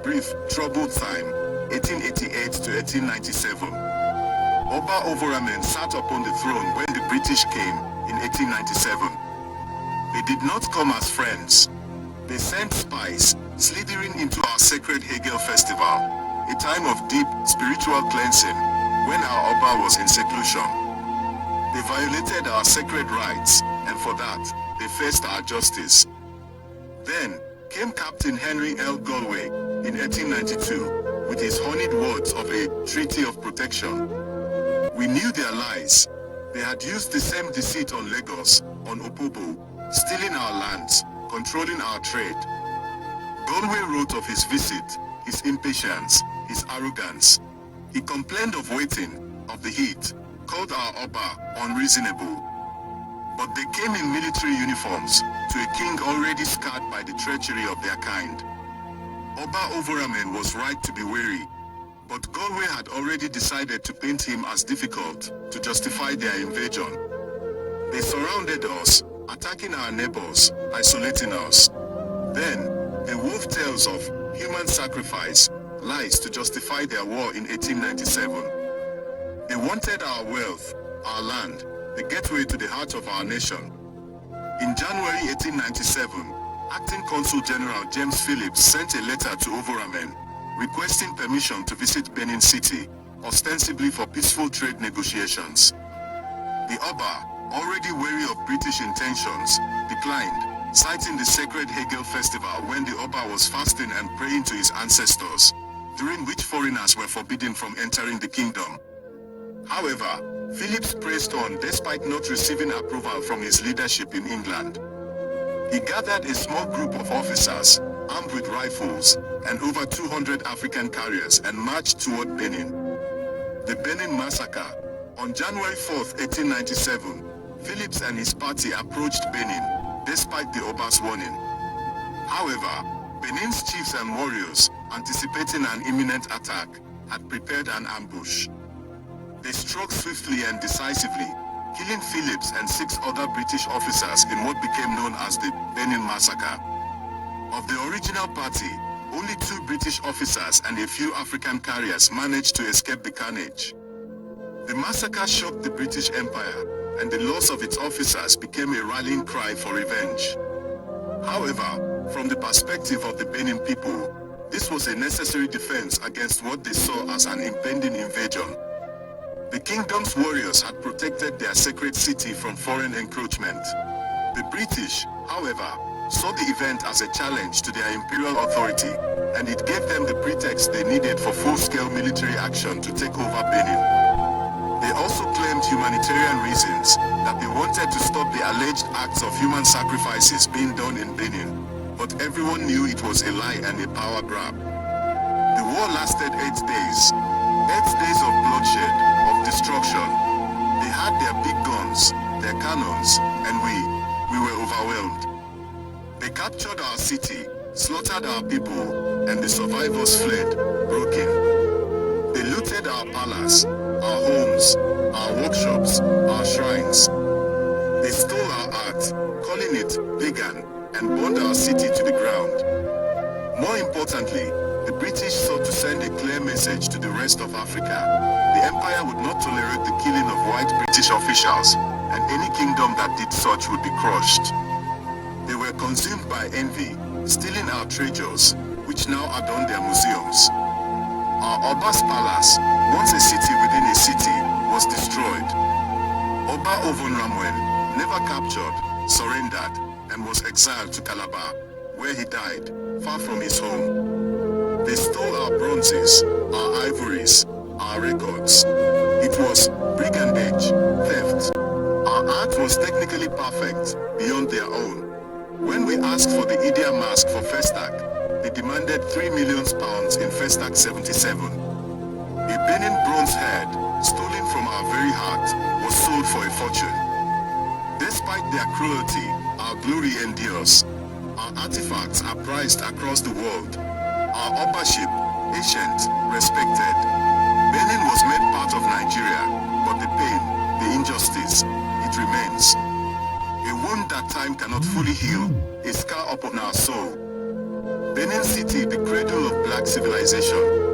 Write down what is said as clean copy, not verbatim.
brief, troubled time, 1888 to 1897. Oba Overamen sat upon the throne when the British came in 1897. They did not come as friends. They sent spies, slithering into our sacred Hegel festival, a time of deep spiritual cleansing, when our Oba was in seclusion. They violated our sacred rites, and for that, they faced our justice. Then came Captain Henry L. Galway in 1892 with his honeyed words of a treaty of protection. We knew their lies. They had used the same deceit on Lagos, on Opobo, stealing our lands, controlling our trade. Galway wrote of his visit, his impatience, his arrogance. He complained of waiting, of the heat, called our Oba unreasonable. But they came in military uniforms, to a king already scarred by the treachery of their kind. Oba Overamen was right to be wary, but Galway had already decided to paint him as difficult, to justify their invasion. They surrounded us, attacking our neighbors, isolating us. Then, they wove tales of human sacrifice, lies to justify their war in 1897. They wanted our wealth, our land, the gateway to the heart of our nation. In January 1897, Acting Consul General James Phillips sent a letter to Overamen, requesting permission to visit Benin City, ostensibly for peaceful trade negotiations. The Oba, already wary of British intentions, declined, citing the sacred Hegel festival when the Oba was fasting and praying to his ancestors, during which foreigners were forbidden from entering the kingdom. However, Phillips pressed on despite not receiving approval from his leadership in England. He gathered a small group of officers, armed with rifles, and over 200 African carriers and marched toward Benin. The Benin Massacre. On January 4, 1897, Phillips and his party approached Benin, despite the Oba's warning. However, Benin's chiefs and warriors, anticipating an imminent attack, had prepared an ambush. They struck swiftly and decisively, killing Phillips and 6 other British officers in what became known as the Benin Massacre. Of the original party, only 2 British officers and a few African carriers managed to escape the carnage. The massacre shocked the British Empire, and the loss of its officers became a rallying cry for revenge. However, from the perspective of the Benin people, this was a necessary defense against what they saw as an impending invasion. The kingdom's warriors had protected their sacred city from foreign encroachment. The British, however, saw the event as a challenge to their imperial authority, and it gave them the pretext they needed for full-scale military action to take over Benin. They also claimed humanitarian reasons, that they wanted to stop the alleged acts of human sacrifices being done in Benin, but everyone knew it was a lie and a power grab. The war lasted 8 days. 8 days of bloodshed, of destruction. They had their big guns, their cannons, and we were overwhelmed. They captured our city, slaughtered our people, and the survivors fled, broken. They looted our palace, our homes, our workshops, our shrines. They stole our art, calling it pagan, and burned our city to the ground. More importantly, the British sought to send a clear message to the rest of Africa. The empire would not tolerate the killing of white British officials, and any kingdom that did such would be crushed. They were consumed by envy, stealing our treasures, which now adorn their museums. Our Oba's palace, once a city within a city, was destroyed. Oba Ovonramwen, never captured, surrendered, and was exiled to Calabar, where he died, far from his home. They stole our bronzes, our ivories, our records. It was brigandage, theft. Our art was technically perfect, beyond their own. When we asked for the Idia mask for Festac, they demanded £3 million in Festac 77. A Benin bronze head, stolen from our very heart, was sold for a fortune. Despite their cruelty, our glory endures. Our artifacts are prized across the world. Our Obaship, ancient, respected. Benin was made part of Nigeria, but the pain, the injustice, it remains. A wound that time cannot fully heal, a scar upon our soul. Benin City, the cradle of black civilization.